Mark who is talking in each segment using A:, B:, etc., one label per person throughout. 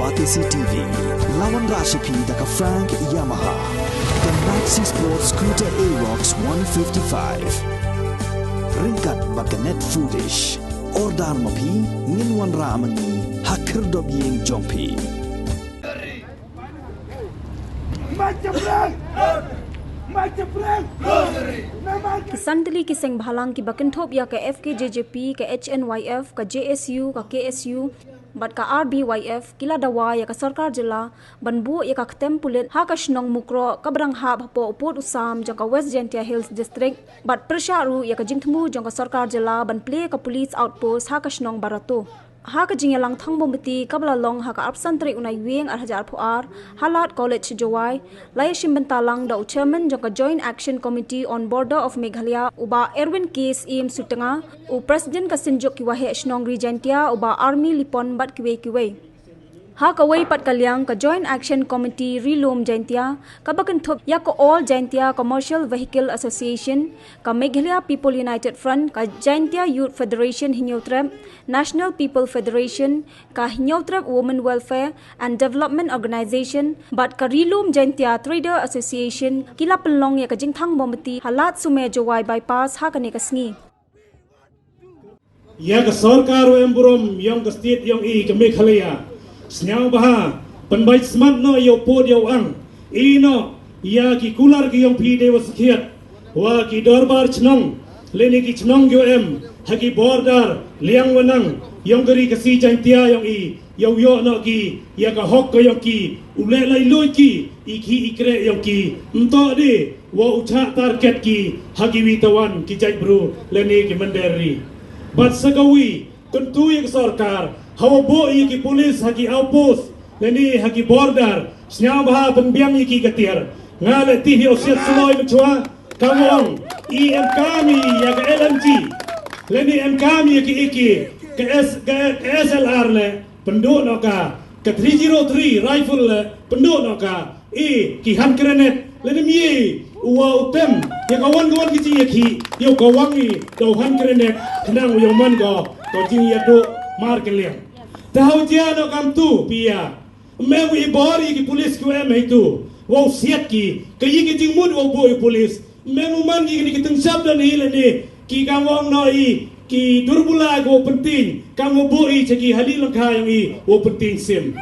A: Batisi TV, lawan Rashipi daka Frank Yamaha, dan Maxi Sports Scooter Aerox 155. Ringkat baganet foodish, ordar mapi, nginwan ramani, hakir dobyeng jompi.
B: Kisantali kiseng bahalang ki bakentop ya ke FKJJP, ke HNYF, ke JSU, ke KSU, bat ka RBYF, kila dawa ya ka sarkar jela, banbu ya ka ketem pulit, ha ka shnong mukro, ka berang hab po uput usam, jang ka West Gentia Hills District, bat persyaru ya ka jingtemu jang ka sarkar jela, ban play ka police outpost, ha ka shnong barato. Ha ka jingya lang thang bombati kabla long ha ka apsan tri unai wing ar hajar puar halat college jawai lai shimbantalang da chairman jong ka joint action committee on border of Meghalaya uba Erwin Case im sutanga u president ka sinjok ki wahe shnong regentia uba army lipon bat kiwe ha ka wei pat kalyang ka joint action committee rilom jaintia ka bakan thop ya ko all jaintia commercial vehicle association ka Meghalaya People United Front ka jaintia youth federation hinyotrap National People Federation ka hinyotrap women welfare and development organization bat ka rilom jaintia trader association kila penlong ya ka jingthang bombati halat sume jawai bypass ha ka ne ka sngi
C: ya ka sarkar emburom yong ka state yong I ka Meghalaya Senyang baha, penbaik smart no yo pod yo ang, ino ya ki kular ki yong pi dewa sekiat, wa ki dorbar cenong, leni ki cenong yo haki border liang wenang, yong geri kasi jantia yong I, yo no ki, ya ka hok ko yong ki, ule lai loi ki, iki ikre yong ki, ento de, wa ucak target ki, haki witawan ki jai bro, leni ki menderi, bat sagawi, tentu yang sarkar. Hawa bo iki polis haki outpost leni haki border senyang baha pembiang iki ketir ngale tihi osiat seloi mencoa kawong IM kami ya ke LMG leni M kami iki ke SLR le penduk noka ke 303 rifle le penduk noka ki hand grenade leni mie uwa utem ya kawan kici iki yo kawangi do hand grenade kenang yo man go jing ya do mar kalian tahu dia no kam tu pia mewu ibori ki polis ku itu wow siat ki yi ki jingmud wow boy polis mewu man ki teng sabda ni le ki kamong no I ki durbula go penting kamu boi cegi halil langkah yang I wo penting sim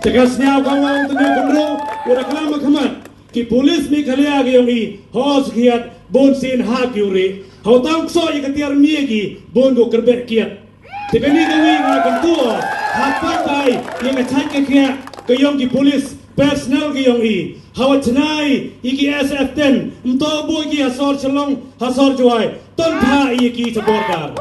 C: tegasnya kamong tenu kendro ora kelama khamat ki polis Meghalaya ge yang I hos kiat bon sin ha kyure hau tang so I ketiar miegi bon go kerbe kiat tekani gawi ngakon tuo hapatai yang attack kia ke yong ki polis personal ke yong I hawa chnai iki SF10 mto boy ki hasor chalong hasor joai ton tha iki sabordar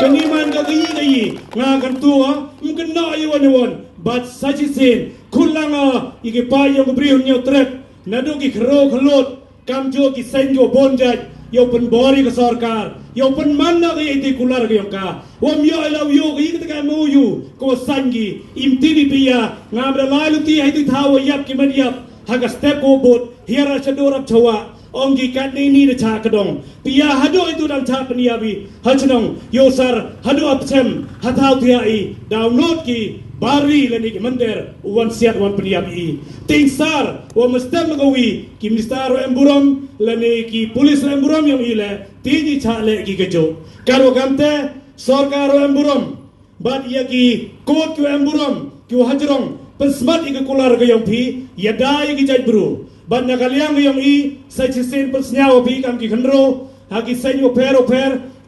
C: kani man ga gi ngakon tuo mungkin no I won but such is in kulanga iki pa yong briun nyo trek nadu ki khro khlot kamjo ki senjo bonjaj yo pen bori ke sarkar yo pen manna ke iti kular ke yongka wam yo elaw yo ke kita mu yu ko sangi imtini pia ngamra lalu ti hai tu thawo yap ki man yap haga step ko bot hiara chadorap chawa ongi kat ni de cha kadong pia hado itu dam cha peniabi hachnong yo sar hado apchem hathau thiai download ki bari leni ki mender wan siat wan peniabi ting sar wa mustam gawi ki minister emburom leni ki polis emburom yang ile tiji chale ki gejo karo gamte sarkar emburom bat ya ki kot ku emburom ku hajrong pesmat ik kular ke yang pi yadai ki jai bro bat nakaliang yang I sajisen pesnyao pi kam ki khandro haki senyo per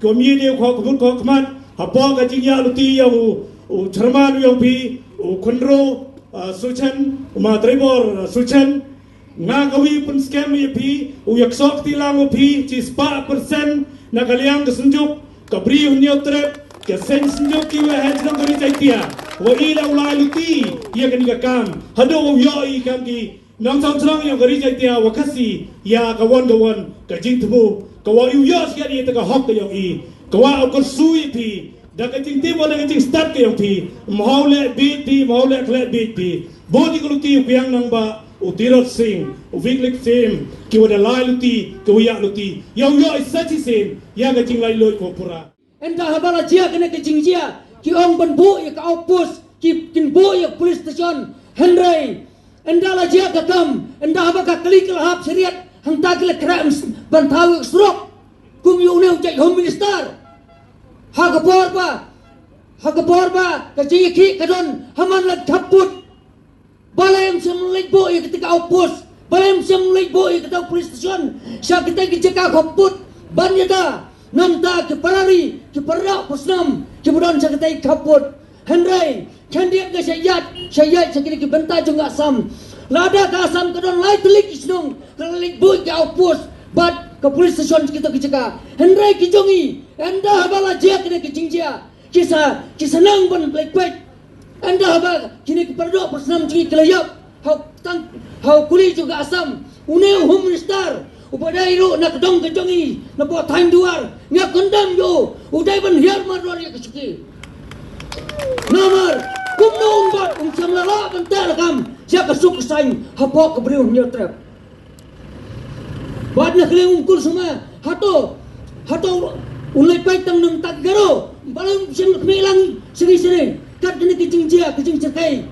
C: ko mi de ko kmat hapo ka jingya luti yang Cerman yang pi khandro suchan ma tribor suchan ngagawi pun scam ye pi yaksok tilang pi ci 4% nakaliang kesunjuk kabri hunyo trep ke sen sunjuk ki we hajrong gari jaitia wa ila ulai luti ye kan kam hado yo I kam ki nang sang trang yang gari jaitia wa kasi ya kawan ka jingtmu ka wa yu yo sekali ta ka hok ka yo I ka wa ko sui pi da ka jingti wa da ka jing start ka yo pi maule kle pi bodi ko luti yang nang ba utirot sing uviklik sim ki wada lai luti ki uya luti yo isachi sim ya ka jing lai loy ko pura
D: enta habala jia kena ke jing jia ki ong ban bu ya ka outpost ki kin bu ya police station Henry anda la jia ka kam anda ba ka klik la hab syariat hang ta klik kram ban tahu strok kum yu ne ujai home minister ha ka por ba ka ji ki ka don haman la thaput balem sem lek bo ya ketika opus balem sem lek bo ya ketika police station sya kita ki jeka khaput ban yada namta ke parari ke parak pusnam ke budon sya kita khaput Henry candiat ke syayat sakit ke bentai jung asam lada ke asam ke don lai telik isnung telik boy ke opus bat ke police station kita ke jeka Henry ki jongi anda habala jia kena ke jingjia kisah nang ban plek anda haba kini ke perdok pusnam jingi kelayap hau kuli juga asam uneu home minister upadai ro nak dong ke jongi na bo time duar ngak kondam yo udai ban hiar marwar ya kesuki nomor kumno umbat samlala bentar kam sia kesuk saing hapok ke beriu nyotrap bad na kele ungkul semua hato ulai pai tang nang tak garo balang sim kemilang seri kat kena kecing cekai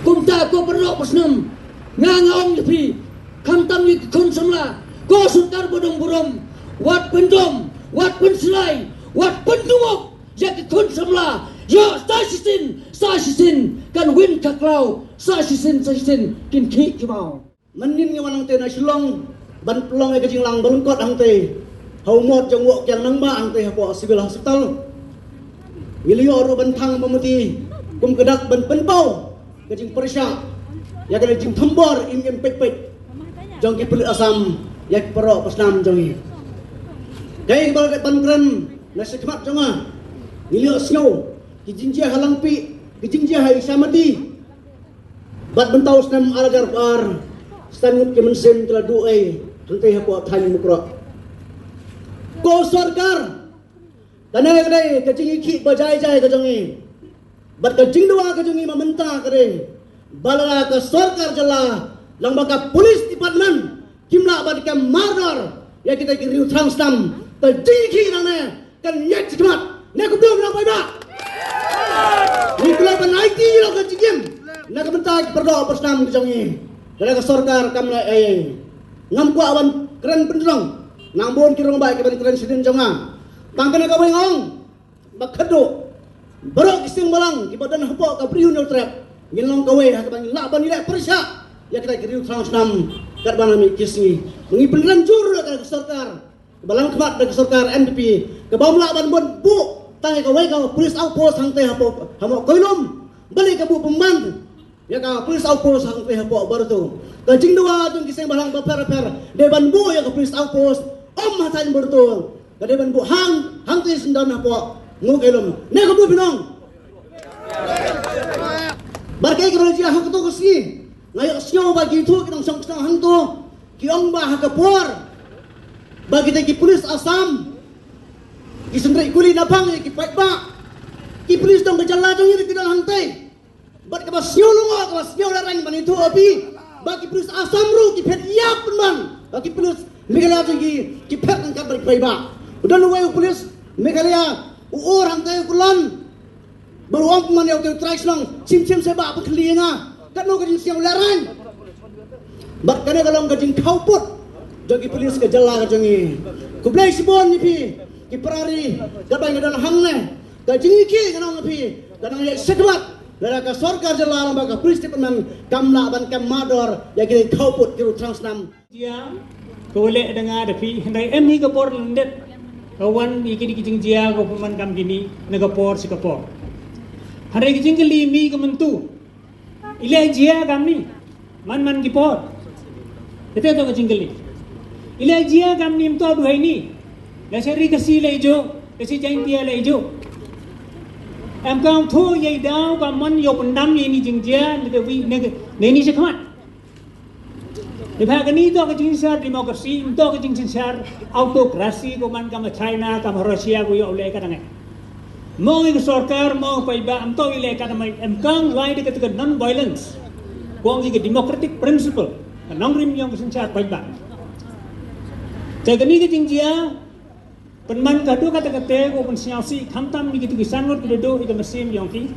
D: kumta ko perdok pusnam ngangaong lepi kamtam ni kon samla ko sultar bodong burom wat pendom wat penselai wat pendumok ya ke kon samla yo sasisin kan win kaklau sasisin kin ki kibau menin nge wanang te na silong ban pelong e kecing lang balungkot hang te hau mot jong wok yang nang ba hang te hapo sibil hospital Wilio ro bentang pemutih kum kedak ben penpau kecing persya ya kena jing thambor im pek jong ki pelit asam ya pro pasnam jongi dai bal ke pankren na sekmat jonga Wilio snow ki jinjia halang pi ki jinjia hai samadi bat bentau snam arajar par stanut ke mensen kala duai hante hapo than mukro ko sarkar Kanai kecing iki bajai ke jongi bat kecing dua ke jongi mamenta kare bala ke sarkar jala lang baka polis department kimla bat ke mardar ya kita kiriu transtam kecing iki nane kan nyet cemat ne ko belum nak bai ba ni kula ban IT lo kecing na ke bentak perdo persam ke jongi bala ke sarkar kamla ngam ko awan keren pendrong ngambon kirong bai ke ban keren sidin jonga Tangkana ka wengong bakado barok ising malang ki badan hapok ka priun trap ngilong ka we ha ka bang laban ni persya ya kita kiriu transnam kat banami kisni mengi penran jur ka sarkar balang kemat ka sarkar NDP ka bam laban bon bu tang ka we ka police outpost hang te hapok hamo koilom balik ka bu pembantu ya ka police outpost hang te hapok baru tu ka jing dua tu kising balang per deban bu ya ka police outpost hatain baru tu Kadeban bu hang tu sendan apa ngokelom ne ko bu binong barkai ke balaji hang tu kusi ngayo sio bagi tu kita song hang tu kiong ba ha kapor bagi te polis asam ki sendrai kuli napang ki pai ba ki polis dong gejala dong iri tidak hang te bat ka sio lungo ka sio larang ban itu api bagi polis asam ru ki pet yap man bagi polis migala ki pet kan ka bai ba udah luwai polis Meghalaya orang tayo kulan baruang peman yaw tayo trikes lang sim seba apa kelinga kan no kajing siang laran bat kana kalong kajing kauput jogi polis ke jala kajongi kublai sibon ni pi ki parari gabay ngadan hangne kajing iki kanong pi kanong ya sedbat lara ka sarkar jala lang baga polis department kamla ban kam mador ya ki kauput kiru transnam
E: dia kole dengar depi hendai ni ke por lendet kawan iki kijing jia ko peman kam gini negapor sikapor hari kijing keli mi ke mentu ile jia kami man kipor itu kijing keli ile jia kami mtu adu ini la seri kasi le jo kasi jain tia le jo am kaung tho ye dau ka man yo pendam ni jing jia ne wi ne ni sikmat Dipahagani itu kecing sar demokrasi, itu kecing sar autokrasi, kuman kama China, kama Rusia, kuyo oleh kadang. Mau ke sarkar, mau paiba, am to ile kadang emkang wai dekat non violence, kuang ke democratic principle, nong rim yang kecing sar paiba. Jadi kecing dia, penman kado kata-kata, kuman siasi, kamtam ni gitu kisan ngot kudo itu mesin yang ki,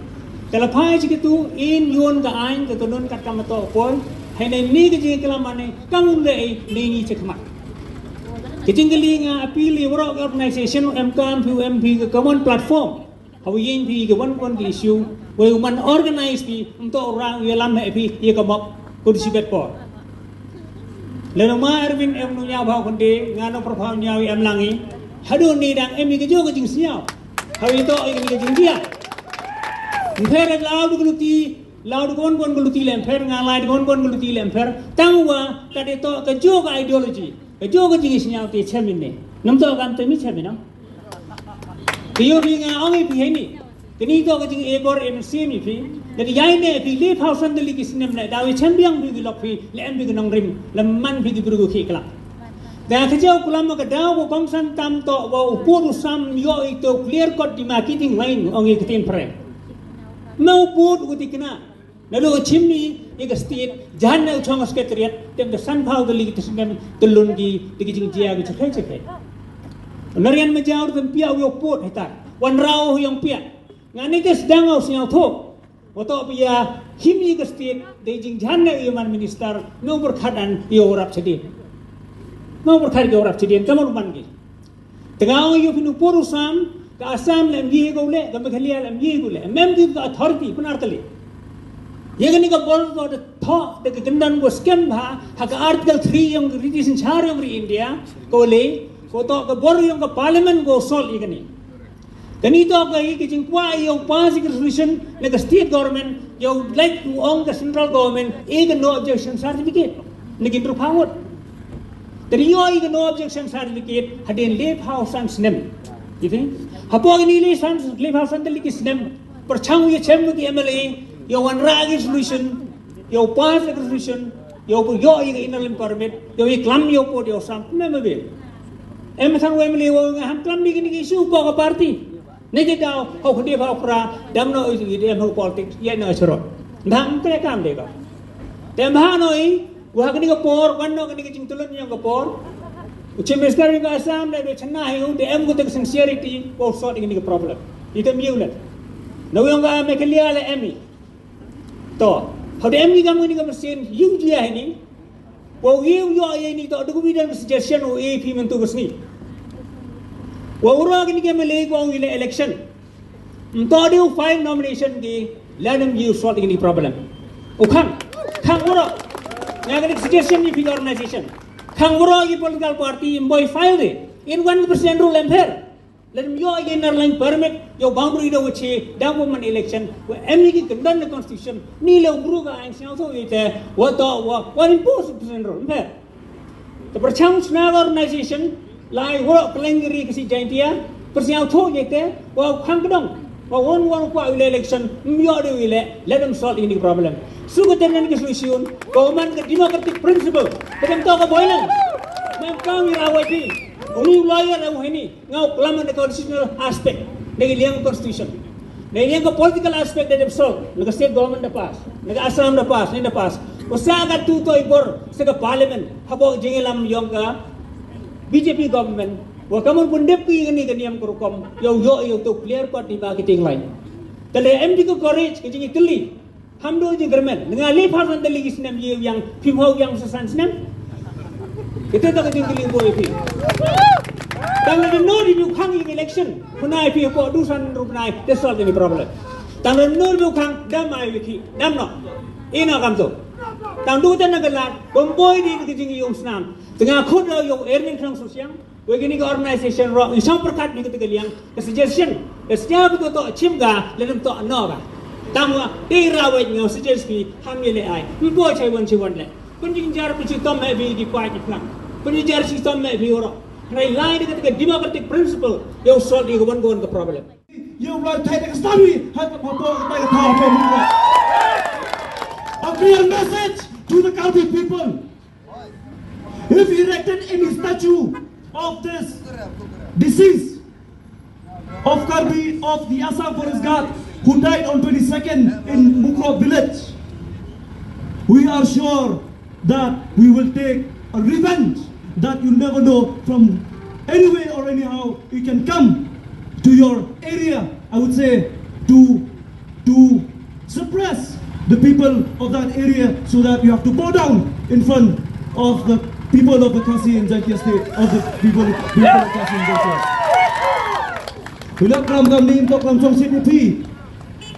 E: แต่ละพายจิกตุอินยนกับไอ้กับตัวนั้นกัดกรรมต่อคนให้ในนี้ก็จริงกลามันในกังวลเลยนี่นี่จะขมักก็จริงก็ลีงาพิลีวอร์กออร์แกไนเซชันMCAM PUMP กับ common platform เขายิงพีกับวันกิเissue ว่ามัน organize พีuntuk orang yang lamaพีyang kemap kursi bedport lalu ma Erwin nunya bau konde ngano perpau nyawi langi hadu ni dang emi ke jo ke jing siau hawi to ke jing dia mpere laud kon guluti lem per ngalai kon guluti lem per tangwa kade to ke jo ke ideology ke jo ke jing siau te chemin ne nam to kam te mi chemin no Tiyo bi nga ongi pi heni kini to ke jing ekor MC mi pi jadi yai ne pi le phau san deli ki sinem na dawi champion bi gi lok pi le em bi gi nong rim le man bi gi buru ki kala da ke jau kulam ka daw ko kom san tam to wo puru sam yo ito clear cut di marketing line ongi ketin pre mau put uti kena lalu chimni ega state jahan na uchong secretariat tem the san phau deli ki sinem telun gi di jing jia gi chhe Narian menjauh dan pihak yang put hitar, wan rau yang pihak. Ngani ke sedang au siang thok, atau pihak himi ke state, dejing jana iman minister, no berkadan ia orang cedin, no berkad ia orang cedin, kamu lupa lagi. Tengah ia pinu porusam, ke asam lem ye gule, ke Meghalaya lem ye gule, mem di ke authority pun artali. Ia kan ika bol tu ada thok, dekat kendan gua scam bah, hak artikel 3 yang release char yang di India, gule. Koto ke bor yang ke parlimen go sol igani kani to ke ki jingkwa yo pass resolution le ke state government yo like to own the central government even no objection certificate ne ki power dari yo even no objection certificate hadin leave house and snem you think hapo ni leave house and the snem perchang ye chem ki MLA yo one rag resolution yo pass resolution yo inner permit yo klam yo po yo sam membe Emang Wembley wong ham klam ni kini isu bawa parti. Negi tahu kau kundi bawa pra damno isu dia mau politik ya no cerot. Dam kaya kam deka. Tembah noi wah kini kapor wano kini kicing tulun yang kapor. Uci minister yang asam dari China hiu dia em kutek sincerity kau sort ini ke problem. Itu miulat. Nawi yang kau Meghalaya le emi. To, kau dia emi kamu ini kamu mesin hiu dia ini. Wah hiu yo ini to ada kemudian suggestion o AP mentu besni. Wah orang ini kami lagi kau ini election. Entah dia file nomination di let them use sort ini problem. Kang orang. Yang ini suggestion ni figure organization. Kang orang ini political party boy file deh. In 1% rule empire. Let them yo inner line permit yo boundary do which down woman election. Wah ini kita kendan constitution. Ni le ubru ka ang siang so itu. Wah to wah impose 1% rule empire. Terpercang senaga organization. Lai work kelengiri kasi jantia persiau thok yete wa khang kedong wa won kwa election myo de wile let them solve any problem su ko tenan ke solution government ke democratic principle kedem to ka boilang mem kam ira wati uni lawyer au hini ngau klaman the constitutional aspect negi liang constitution negi liang ko political aspect de solve nega state government da pass nega assam da pass ni da pass usaga tu to ibor se ka parliament habo jingelam yong ka BJP government, wah kamu pun depi ini keniam kerukom, yo tu clear cut di bagi ting lain. Kalau MP ko courage, kecing keli, hamdo je government, dengan leave house and delegis nem yang pimau yang sesan nem, itu tak kecing keli boleh pi. Kalau ada no di bukang in election, punai pi ko dusan rupnai, that's all any problem. Kalau no di bukang damai wiki, damno, ina kamto. Tang du tan nagalat, bomboy di kecing yung senam. Tengah khud yung Erwin Krang Susiang, begini ke organisation rock, isang perkat ni ketika liang, ke suggestion, setiap itu to chimga, lalu to noga. Tangwa, di rawat ngau suggestion, hamile ai, boy cai wan le. Penjijar penjitom maybe di kuat di plan. Penjijar sistem maybe orang. Rai lain ketika democratic principle, yung solve di kawan ke problem.
C: Yung right take the story, have a photo by the car. A clear message to the county people. If you erected any statue of this deceased of Karbi of the Assam Forest Guard who died on 22nd in Mukro village, we are sure that we will take a revenge that you never know from any way or anyhow you can come to your area, I would say, to
F: impress the people of that area, so that you have to bow down in front of the people of the Khasi and Jakia state, of the people of Khasi and Jakia. Bila kelam ni untuk kelam chong sit IP,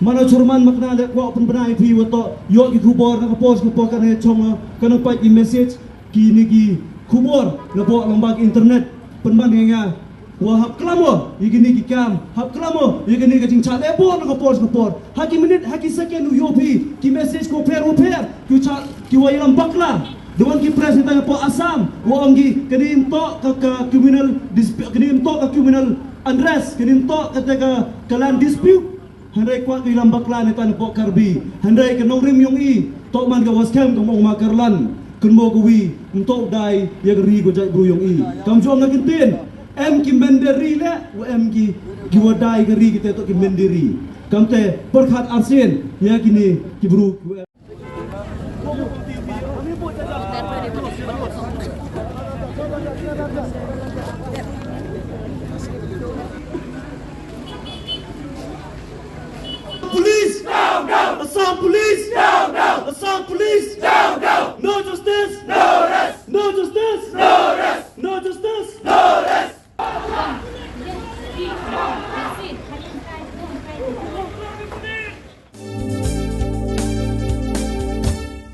F: mana curman makna lek kuat penbena IP wato yok ki kubor na kapos kapos kan chong kan pai ki message ki ni ki kubor na po lambag internet penban nga wah hap kelamo igini ki kam hap kelamo igini ka jing chale po na kapor haki minute haki second yopi ki message ko per ki cha ki wa ilam bakla dewan ki president po Assam wa ongi kini to ka criminal dispute kini to ka criminal unrest kini to ka kalan dispute handai kwa ki ilam bakla ni tan po karbi handai ka nongrim yong i to man ka waskem ka mo makarlan kun mo kuwi untuk dai yang ri go jai bru yong i kam jong ngakin tin em ki menderi le wa em ki wadai geri kita to ki menderi kamte perkhat ASEAN ya kini ki bru
B: Terima kasih.